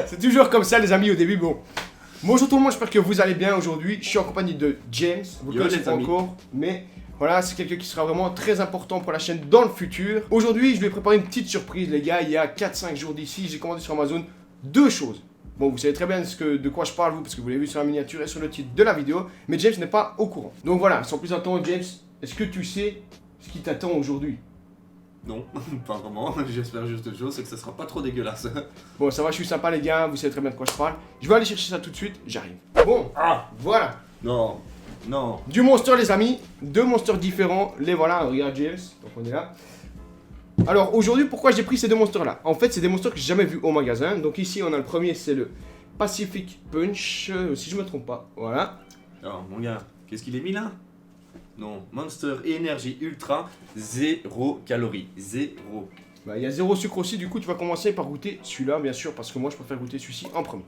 C'est toujours comme ça les amis au début. Bon, bonjour tout le monde, j'espère que vous allez bien aujourd'hui. Je suis en compagnie de James, vous le Yo, connaissez les pas amis. encore, mais voilà, c'est quelqu'un qui sera vraiment très important pour la chaîne dans le futur. Aujourd'hui, je vais préparer une petite surprise les gars. Il y a 4-5 jours d'ici, j'ai commandé sur Amazon deux choses. Bon, vous savez très bien de quoi je parle vous, parce que vous l'avez vu sur la miniature et sur le titre de la vidéo, mais James n'est pas au courant. Donc voilà, sans plus attendre James, est-ce que tu sais ce qui t'attend aujourd'hui? Non, pas vraiment. J'espère juste une chose, c'est que ça sera pas trop dégueulasse. Bon, ça va, je suis sympa les gars, vous savez très bien de quoi je parle. Je vais aller chercher ça tout de suite, j'arrive. Bon, Ah voilà. non, non. Du monster les amis, deux monsters différents, les voilà, regarde James, donc on est là. Alors aujourd'hui pourquoi j'ai pris ces deux monsters là? En fait c'est des monsters que j'ai jamais vus au magasin. Donc ici on a le premier, c'est le Pacific Punch, si je me trompe pas, voilà. Alors mon gars, qu'est-ce qu'il est mis là? Non, Monster Energy Ultra, 0 calories, 0. Bah il y a zéro sucre aussi, du coup tu vas commencer par goûter celui-là bien sûr, parce que moi je préfère goûter celui-ci en premier.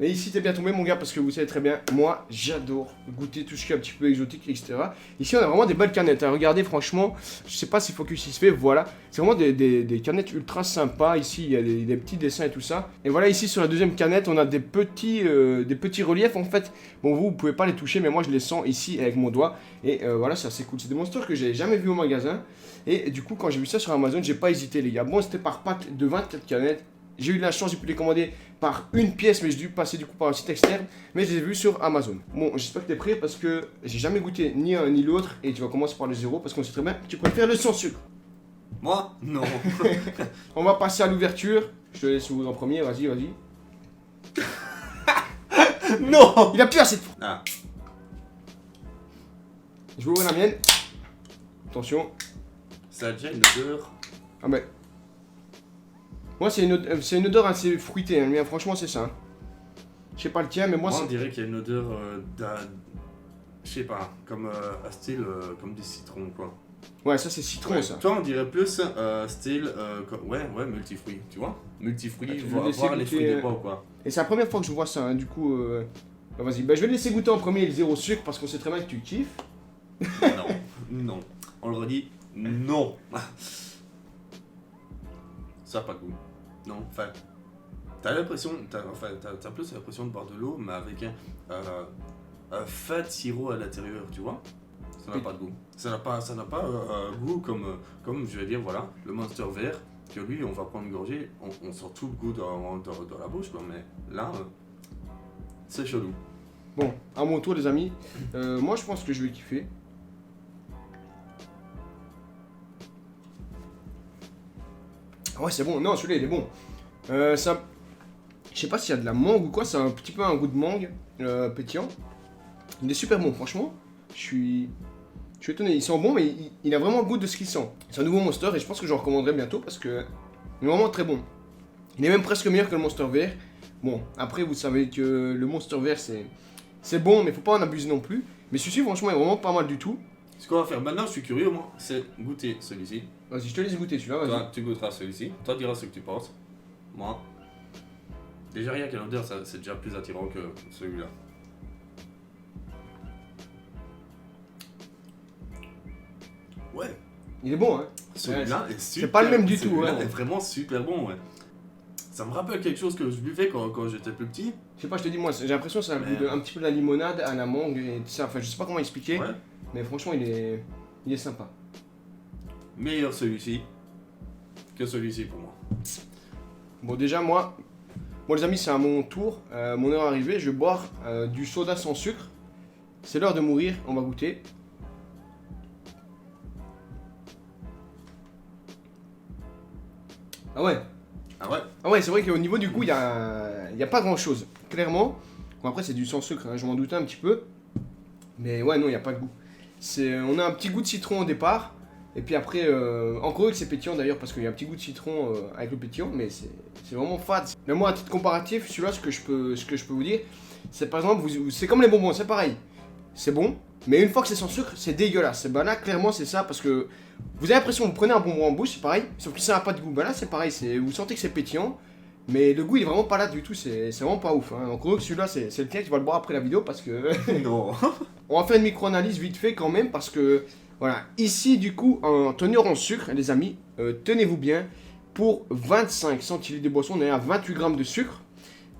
Et ici t'es bien tombé mon gars, parce que vous savez très bien, moi j'adore goûter tout ce qui est un petit peu exotique, etc. Ici on a vraiment des belles canettes, hein. Regardez franchement, je sais pas si Focus il se fait, voilà. C'est vraiment des canettes ultra sympas, ici il y a des petits dessins et tout ça. Et voilà ici sur la deuxième canette on a des petits reliefs en fait. Bon vous pouvez pas les toucher, mais moi je les sens ici avec mon doigt. Et voilà c'est assez cool, c'est des monsters que j'ai jamais vu au magasin. Et du coup quand j'ai vu ça sur Amazon j'ai pas hésité les gars. Bon c'était par pack de 24 canettes. J'ai eu de la chance, j'ai pu les commander par une pièce, mais j'ai dû passer du coup par un site externe. Mais je les ai vus sur Amazon. Bon, j'espère que t'es prêt parce que j'ai jamais goûté ni un ni l'autre. Et tu vas commencer par le zéro parce qu'on sait très bien que tu préfères le sans sucre. Moi? Non. On va passer à l'ouverture. Je te laisse ouvrir en premier, vas-y, vas-y. Non. Il a plus assez de... Ah, Je vais ouvrir la mienne. Attention. ça a déjà une odeur. Ah mais... Moi c'est une odeur assez fruitée, hein. Mais franchement c'est ça. Hein. Je sais pas le tien, mais moi Moi on c'est... dirait qu'il y a une odeur je sais pas, comme un style comme des citrons quoi. Ouais, ça c'est citron Ouais, ça. toi on dirait plus style ouais multifruits, tu vois? Multifruits, Ah, tu veux voir laisser les goûter, fruits des bois ou quoi. Et c'est la première fois que je vois ça, hein. Du coup... bah, vas-y, bah, je vais le laisser goûter en premier le zéro sucre parce qu'on sait très bien que tu kiffes. Non, non. On le redit, non. Ça a pas de goût. Non, enfin, t'as l'impression, t'as plus l'impression de boire de l'eau, mais avec un fat sirop à l'intérieur, tu vois. Ça n'a Oui. pas de goût. Ça n'a pas un goût comme, je vais dire, voilà, le Monster vert, que lui, on va prendre une gorgée, on sent tout le goût dans la bouche, quoi, mais là, c'est chelou. Bon, à mon tour les amis. Moi je pense que je vais kiffer. Ouais c'est bon, non celui-là il est bon. Ça... Je sais pas s'il y a de la mangue ou quoi, c'est un petit peu un goût de mangue pétillant. Il est super bon franchement. Je suis étonné, il sent bon mais il a vraiment le goût de ce qu'il sent. C'est un nouveau monster et je pense que j'en recommanderai bientôt parce que il est vraiment très bon. Il est même presque meilleur que le monster vert. Bon, après vous savez que le monster vert c'est bon mais faut pas en abuser non plus. Mais celui-ci franchement est vraiment pas mal du tout. Ce qu'on va faire maintenant, je suis curieux, moi, c'est goûter celui-ci. Vas-y, je te laisse goûter celui-là, vas-y. Toi, tu goûteras celui-ci. Toi, diras ce que tu penses. Moi, déjà rien qu'à l'odeur, c'est déjà plus attirant que celui-là. Ouais, Il est bon, hein. celui-là est super. c'est pas le même du tout, celui-là ouais. est vraiment super bon, ouais. Ça me rappelle quelque chose que je buvais quand j'étais plus petit. Je sais pas, je te dis, moi, j'ai l'impression que ça a le goût un petit peu de la limonade à la mangue et tout ça. Enfin, je sais pas comment expliquer, Ouais. mais franchement, il est sympa. Meilleur celui-ci que celui-ci pour moi. Bon, déjà, moi, les amis, c'est à mon tour. Mon heure arrivée, je vais boire du soda sans sucre. C'est l'heure de mourir, on va goûter. Ah ouais. Ah ouais? Ah ouais, c'est vrai qu'au niveau du goût, il y a pas grand chose. Clairement. Bon, après, c'est du sans sucre, hein, je m'en doutais un petit peu. Mais ouais, non, il n'y a pas de goût. On a un petit goût de citron au départ. Et puis après, encore heureux que c'est pétillant d'ailleurs, parce qu'il y a un petit goût de citron avec le pétillant, mais c'est vraiment fade. Mais moi, à titre comparatif, celui-là, ce que je peux vous dire, c'est par exemple, c'est comme les bonbons, c'est pareil. C'est bon, mais une fois que c'est sans sucre, c'est dégueulasse. Bah là, clairement, c'est ça, parce que vous avez l'impression que vous prenez un bonbon en bouche, c'est pareil, sauf que ça n'a pas de goût. Bah là, c'est pareil, vous sentez que c'est pétillant, mais le goût, il est vraiment pas là du tout, c'est vraiment pas ouf. Hein. Donc, heureux que celui-là, c'est le tien, tu vas le boire après la vidéo, parce que... Non. On va faire une micro-analyse vite fait quand même, parce que... Voilà, ici, du coup, en teneur en sucre, les amis, tenez-vous bien, pour 25 centilitres de boisson. On est à 28 grammes de sucre.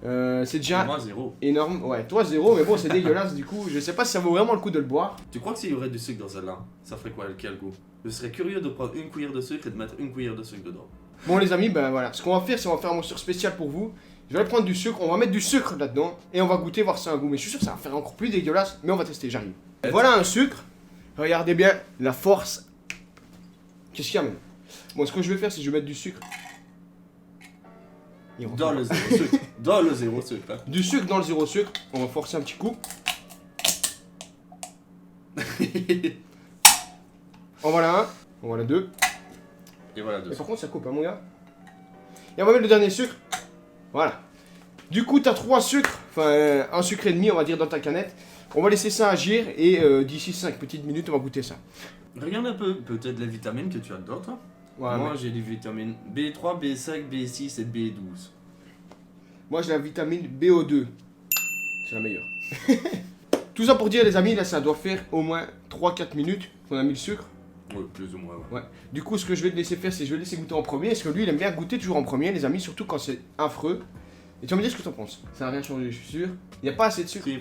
C'est déjà Moi, 0. énorme. Ouais, toi 0, mais bon, c'est dégueulasse du coup. Je sais pas si ça vaut vraiment le coup de le boire. Tu crois que s'il y aurait du sucre dans celle-là, ça ferait quoi, quel goût? Je serais curieux de prendre une cuillère de sucre et de mettre une cuillère de sucre dedans. Bon, les amis, ben voilà. Ce qu'on va faire, c'est on va faire un monster spécial pour vous. Je vais prendre du sucre, on va mettre du sucre là-dedans et on va goûter, voir si ça a un goût. Mais je suis sûr que ça va faire encore plus dégueulasse, mais on va tester, j'arrive. Voilà un sucre. Regardez bien la force. Qu'est-ce qu'il y a même? Bon, ce que je vais faire, c'est que je vais mettre du sucre. Et on Dans va- le zéro sucre. Dans le zéro sucre. Hein. Du sucre dans le zéro sucre. On va forcer un petit coup. En voilà un. En voilà deux. Et voilà Et deux. par contre, ça coupe, hein, mon gars. Et on va mettre le dernier sucre. Voilà. Du coup, t'as 3 sucres. Enfin, un sucre et demi, on va dire, dans ta canette. On va laisser ça agir et d'ici 5 petites minutes, on va goûter ça. Regarde un peu, peut-être les vitamines que tu as dedans, toi. Ouais, Moi, j'ai des vitamines B3, B5, B6 et B12. moi, j'ai la vitamine BO2. C'est la meilleure. Tout ça pour dire, les amis, là, ça doit faire au moins 3-4 minutes qu'on a mis le sucre. Oui, plus ou moins, ouais. Ouais. Du coup, ce que je vais te laisser faire, c'est que je vais le laisser goûter en premier. Parce que lui, il aime bien goûter toujours en premier, les amis, surtout quand c'est affreux. Et tu vas me dire ce que t'en penses. Ça n'a rien changé, je suis sûr. Il n'y a pas assez de sucre. Si.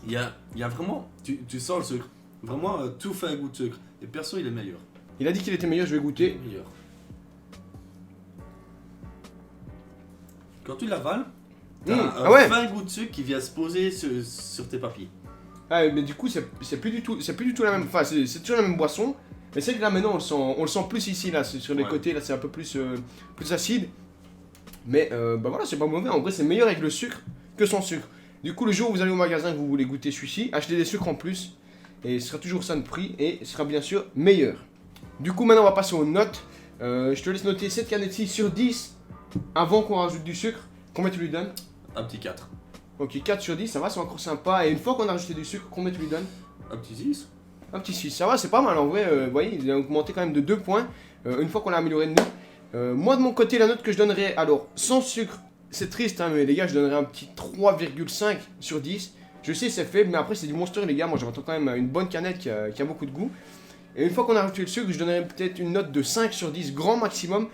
Il y a vraiment, tu sens le sucre. Vraiment, tout fait un goût de sucre. Et perso, il est meilleur. Il a dit qu'il était meilleur, je vais goûter. Meilleur. Quand tu l'avales, t'as un Ah ouais. fin goût de sucre qui vient se poser sur tes papilles. Ah, mais du coup, c'est plus du tout la même. Enfin, c'est toujours la même boisson. Mais c'est que là, maintenant, on le sent plus ici, là. Sur les Ouais. côtés, là, c'est un peu plus acide. Mais, bah voilà, c'est pas mauvais. En vrai, c'est meilleur avec le sucre que sans sucre. Du coup, le jour où vous allez au magasin que vous voulez goûter celui-ci, achetez des sucres en plus. Et ce sera toujours ça de prix. Et ce sera bien sûr meilleur. Du coup, maintenant, on va passer aux notes. Je te laisse noter cette canette-ci sur 10 avant qu'on rajoute du sucre. Combien tu lui donnes? Un petit 4. Ok, 4 sur 10, ça va, c'est encore sympa. Et une fois qu'on a rajouté du sucre, combien tu lui donnes? Un petit 6. Un petit 6, ça va, c'est pas mal en vrai. Vous voyez, il a augmenté quand même de 2 points une fois qu'on l'a amélioré de nous. Moi, de mon côté, la note que je donnerais, alors, sans sucre, c'est triste, hein, mais les gars, je donnerais un petit 3,5 sur 10. Je sais, c'est faible, mais après, c'est du monster, les gars. Moi, j'attends quand même une bonne canette qui a beaucoup de goût. Et une fois qu'on a rajouté le sucre, je donnerais peut-être une note de 5 sur 10, grand maximum.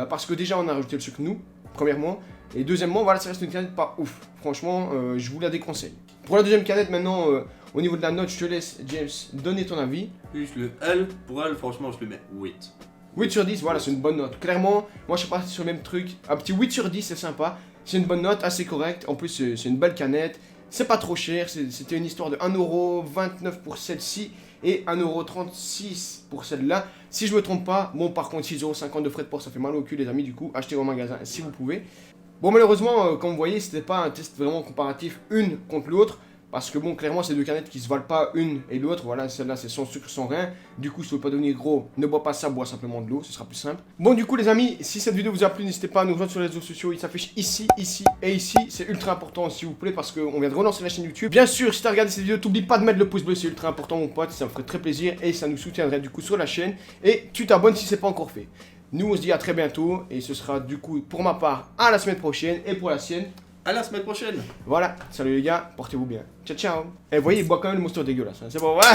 Parce que déjà, on a rajouté le sucre, nous, premièrement. Et deuxièmement, voilà, ça reste une canette pas ouf. Franchement, je vous la déconseille. Pour la deuxième canette, maintenant, au niveau de la note, je te laisse, James, donner ton avis. Puis le L, pour elle, franchement, je lui mets 8. 8 sur 10, voilà, c'est une bonne note. Clairement, moi je suis parti sur le même truc. Un petit 8 sur 10, c'est sympa. C'est une bonne note, assez correcte. En plus, c'est une belle canette. C'est pas trop cher. C'était une histoire de 1,29€ pour celle-ci et 1,36€ pour celle-là. Si je me trompe pas, bon, par contre, 6,50€ de frais de port, ça fait mal au cul, les amis. Du coup, achetez au magasin si vous pouvez. Bon, malheureusement, comme vous voyez, c'était pas un test vraiment comparatif une contre l'autre. Parce que bon, clairement, c'est deux canettes qui se valent pas une et l'autre. Voilà, celle-là, c'est sans sucre, sans rien. Du coup, si tu veux pas devenir gros, ne bois pas ça, bois simplement de l'eau, ce sera plus simple. Bon, du coup, les amis, si cette vidéo vous a plu, n'hésitez pas à nous rejoindre sur les réseaux sociaux. Il s'affiche ici, ici et ici. C'est ultra important, s'il vous plaît, parce qu'on vient de relancer la chaîne YouTube. Bien sûr, si tu as regardé cette vidéo, t'oublies pas de mettre le pouce bleu, c'est ultra important, mon pote. Ça me ferait très plaisir et ça nous soutiendrait du coup sur la chaîne. Et tu t'abonnes si c'est pas encore fait. Nous, on se dit à très bientôt. Et ce sera du coup, pour ma part, à la semaine prochaine. Et pour la sienne, À la semaine prochaine. voilà, salut les gars, portez-vous bien. Ciao, ciao. Et vous voyez, il boit quand même le monster dégueulasse, hein. C'est bon, voilà.